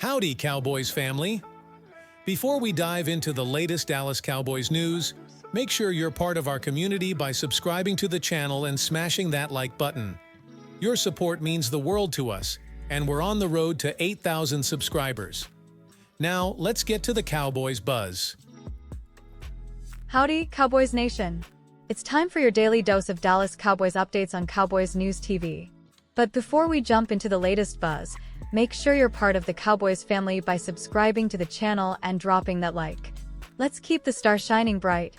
Howdy, Cowboys family! Before we dive into the latest Dallas Cowboys news, make sure you're part of our community by subscribing to the channel and smashing that like button. Your support means the world to us, and we're on the road to 8,000 subscribers. Now, let's get to the Cowboys buzz. Howdy, Cowboys Nation! It's time for your daily dose of Dallas Cowboys updates on Cowboys News TV. But before we jump into the latest buzz, make sure you're part of the Cowboys family by subscribing to the channel and dropping that like. Let's keep the star shining bright.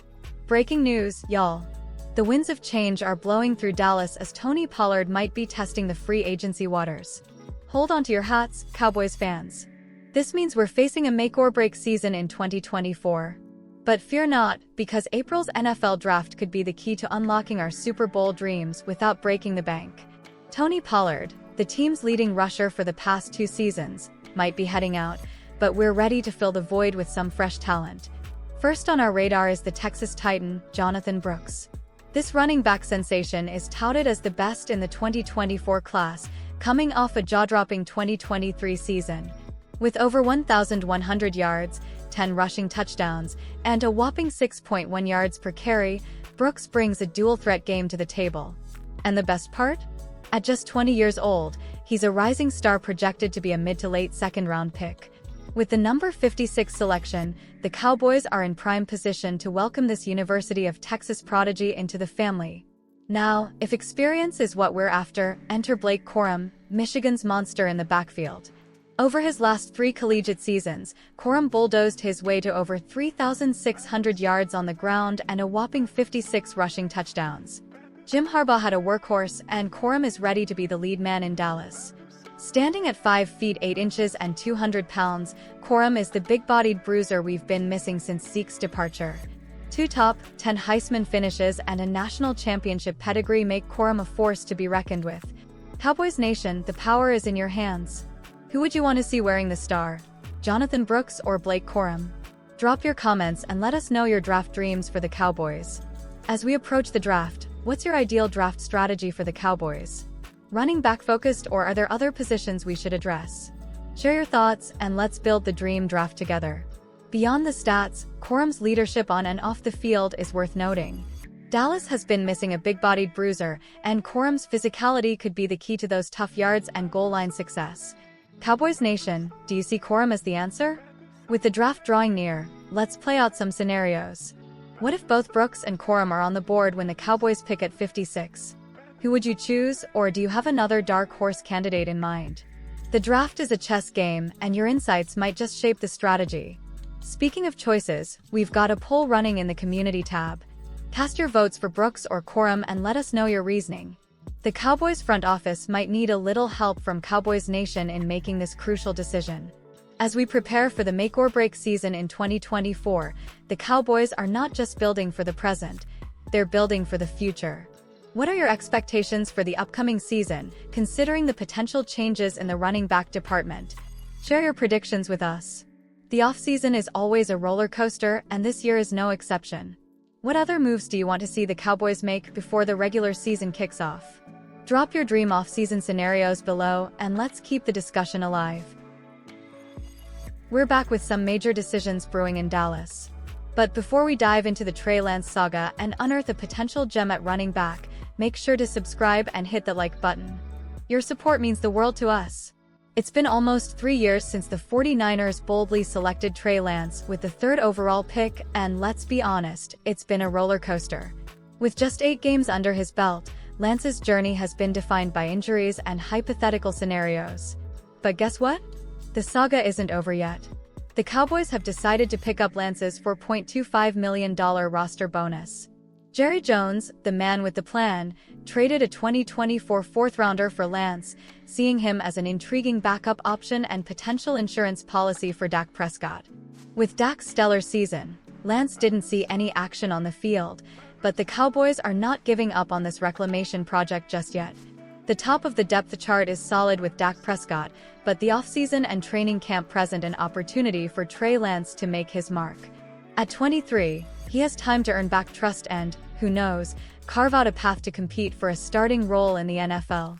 Breaking news, y'all. The winds of change are blowing through Dallas as Tony Pollard might be testing the free agency waters. Hold on to your hats, Cowboys fans. This means we're facing a make-or-break season in 2024. But fear not, because April's NFL draft could be the key to unlocking our Super Bowl dreams without breaking the bank. Tony Pollard, the team's leading rusher for the past 2 seasons, might be heading out, but we're ready to fill the void with some fresh talent. First on our radar is the Texas Titan, Jonathan Brooks. This running back sensation is touted as the best in the 2024 class, coming off a jaw-dropping 2023 season. With over 1,100 yards, 10 rushing touchdowns, and a whopping 6.1 yards per carry, Brooks brings a dual-threat game to the table. And the best part? At just 20 years old, he's a rising star projected to be a mid to late second-round pick. With the number 56 selection, the Cowboys are in prime position to welcome this University of Texas prodigy into the family. Now, if experience is what we're after, enter Blake Corum, Michigan's monster in the backfield. Over his last 3 collegiate seasons, Corum bulldozed his way to over 3,600 yards on the ground and a whopping 56 rushing touchdowns. Jim Harbaugh had a workhorse, and Corum is ready to be the lead man in Dallas. Standing at 5 feet 8 inches and 200 pounds, Corum is the big-bodied bruiser we've been missing since Zeke's departure. 2 top 10 Heisman finishes and a national championship pedigree make Corum a force to be reckoned with. Cowboys Nation, the power is in your hands. Who would you want to see wearing the star? Jonathan Brooks or Blake Corum? Drop your comments and let us know your draft dreams for the Cowboys. As we approach the draft, what's your ideal draft strategy for the Cowboys? Running back focused, or are there other positions we should address? Share your thoughts and let's build the dream draft together. Beyond the stats, Corum's leadership on and off the field is worth noting. Dallas has been missing a big-bodied bruiser, and Corum's physicality could be the key to those tough yards and goal line success. Cowboys Nation, do you see Corum as the answer? With the draft drawing near, let's play out some scenarios. What if both Brooks and Corum are on the board when the Cowboys pick at 56? Who would you choose, or do you have another dark horse candidate in mind? The draft is a chess game, and your insights might just shape the strategy. Speaking of choices, we've got a poll running in the community tab. Cast your votes for Brooks or Corum and let us know your reasoning. The Cowboys front office might need a little help from Cowboys Nation in making this crucial decision. As we prepare for the make-or-break season in 2024, the Cowboys are not just building for the present, they're building for the future. What are your expectations for the upcoming season, considering the potential changes in the running back department? Share your predictions with us. The offseason is always a roller coaster, and this year is no exception. What other moves do you want to see the Cowboys make before the regular season kicks off? Drop your dream off-season scenarios below, and let's keep the discussion alive. We're back with some major decisions brewing in Dallas. But before we dive into the Trey Lance saga and unearth a potential gem at running back, make sure to subscribe and hit the like button. Your support means the world to us. It's been almost 3 years since the 49ers boldly selected Trey Lance with the 3rd overall pick, and let's be honest, it's been a roller coaster. With just 8 games under his belt, Lance's journey has been defined by injuries and hypothetical scenarios. But guess what? The saga isn't over yet. The Cowboys have decided to pick up Lance's $4.25 million roster bonus. Jerry Jones, the man with the plan, traded a 2024 4th-rounder for Lance, seeing him as an intriguing backup option and potential insurance policy for Dak Prescott. With Dak's stellar season, Lance didn't see any action on the field, but the Cowboys are not giving up on this reclamation project just yet. The top of the depth chart is solid with Dak Prescott, but the offseason and training camp present an opportunity for Trey Lance to make his mark. At 23, he has time to earn back trust and, who knows, carve out a path to compete for a starting role in the NFL.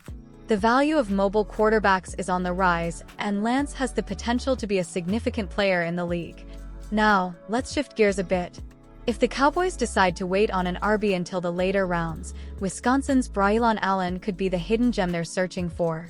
The value of mobile quarterbacks is on the rise, and Lance has the potential to be a significant player in the league. Now, let's shift gears a bit. If the Cowboys decide to wait on an RB until the later rounds, Wisconsin's Braylon Allen could be the hidden gem they're searching for.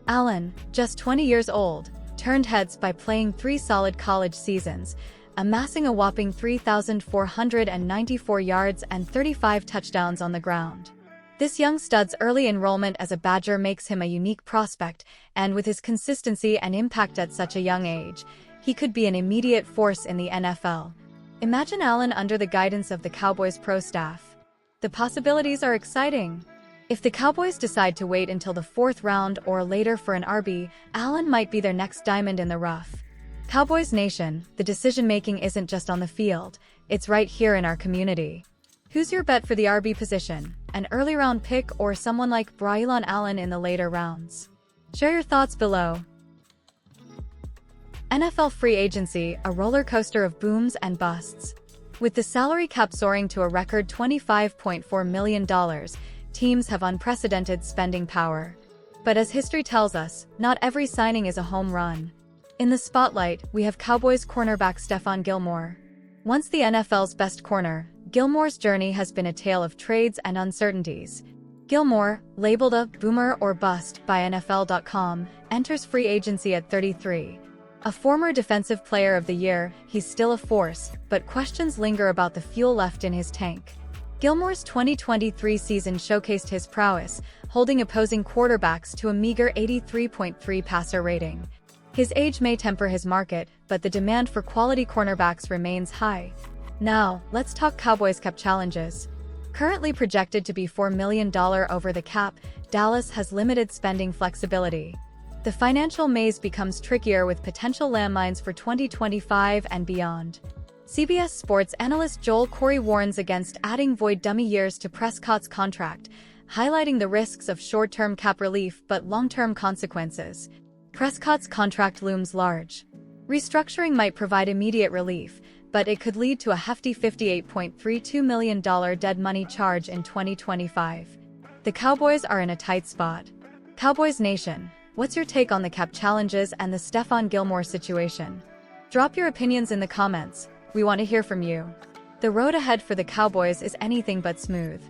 Allen, just 20 years old, turned heads by playing 3 solid college seasons, amassing a whopping 3,494 yards and 35 touchdowns on the ground. This young stud's early enrollment as a Badger makes him a unique prospect, and with his consistency and impact at such a young age, he could be an immediate force in the NFL. Imagine Allen under the guidance of the Cowboys pro staff. The possibilities are exciting. If the Cowboys decide to wait until the 4th round or later for an RB, Allen might be their next diamond in the rough. Cowboys Nation, the decision-making isn't just on the field, it's right here in our community. Who's your bet for the RB position? An early round pick or someone like Braylon Allen in the later rounds? Share your thoughts below. NFL free agency, a roller coaster of booms and busts. With the salary cap soaring to a record $25.4 million, teams have unprecedented spending power. But as history tells us, not every signing is a home run. In the spotlight, we have Cowboys cornerback Stephon Gilmore. Once the NFL's best corner, Gilmore's journey has been a tale of trades and uncertainties. Gilmore, labeled a boomer or bust by NFL.com, enters free agency at 33. A former Defensive Player of the Year, he's still a force, but questions linger about the fuel left in his tank. Gilmore's 2023 season showcased his prowess, holding opposing quarterbacks to a meager 83.3 passer rating. His age may temper his market, but the demand for quality cornerbacks remains high. Now, let's talk Cowboys cap challenges. Currently projected to be $4 million over the cap, Dallas has limited spending flexibility. The financial maze becomes trickier with potential landmines for 2025 and beyond. CBS Sports analyst Joel Corey warns against adding void dummy years to Prescott's contract, highlighting the risks of short-term cap relief but long-term consequences. Prescott's contract looms large. Restructuring might provide immediate relief, but it could lead to a hefty $58.32 million dead money charge in 2025. The Cowboys are in a tight spot. Cowboys Nation, what's your take on the cap challenges and the Stephon Gilmore situation? Drop your opinions in the comments. We want to hear from you. The road ahead for the Cowboys is anything but smooth.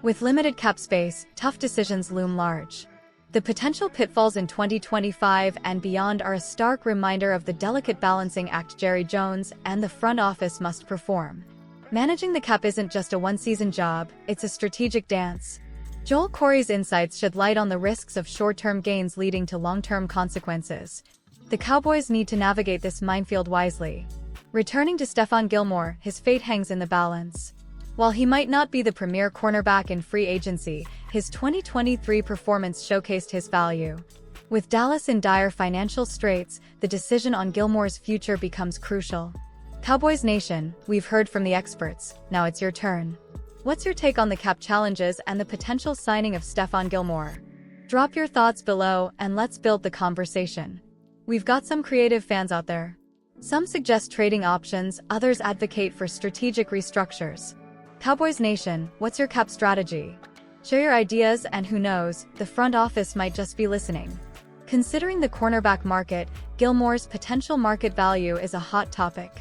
With limited cap space, tough decisions loom large. The potential pitfalls in 2025 and beyond are a stark reminder of the delicate balancing act Jerry Jones and the front office must perform. Managing the cap isn't just a one-season job, it's a strategic dance. Joel Corey's insights shed light on the risks of short-term gains leading to long-term consequences. The Cowboys need to navigate this minefield wisely. Returning to Stephon Gilmore, his fate hangs in the balance. While he might not be the premier cornerback in free agency, his 2023 performance showcased his value. With Dallas in dire financial straits, the decision on Gilmore's future becomes crucial. Cowboys Nation, we've heard from the experts, now it's your turn. What's your take on the cap challenges and the potential signing of Stephon Gilmore? Drop your thoughts below and let's build the conversation. We've got some creative fans out there. Some suggest trading options, others advocate for strategic restructures. Cowboys Nation, what's your cap strategy? Share your ideas and who knows, the front office might just be listening. Considering the cornerback market, Gilmore's potential market value is a hot topic.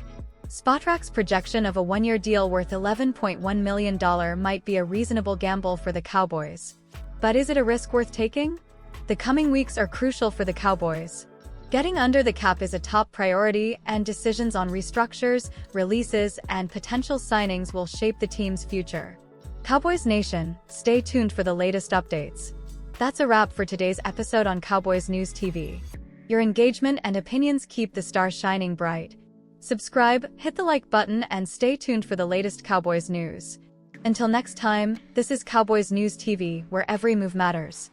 Spotrac's projection of a one-year deal worth $11.1 million might be a reasonable gamble for the Cowboys. But is it a risk worth taking? The coming weeks are crucial for the Cowboys. Getting under the cap is a top priority, and decisions on restructures, releases, and potential signings will shape the team's future. Cowboys Nation, stay tuned for the latest updates. That's a wrap for today's episode on Cowboys News TV. Your engagement and opinions keep the stars shining bright. Subscribe, hit the like button, and stay tuned for the latest Cowboys news. Until next time, this is Cowboys News TV, where every move matters.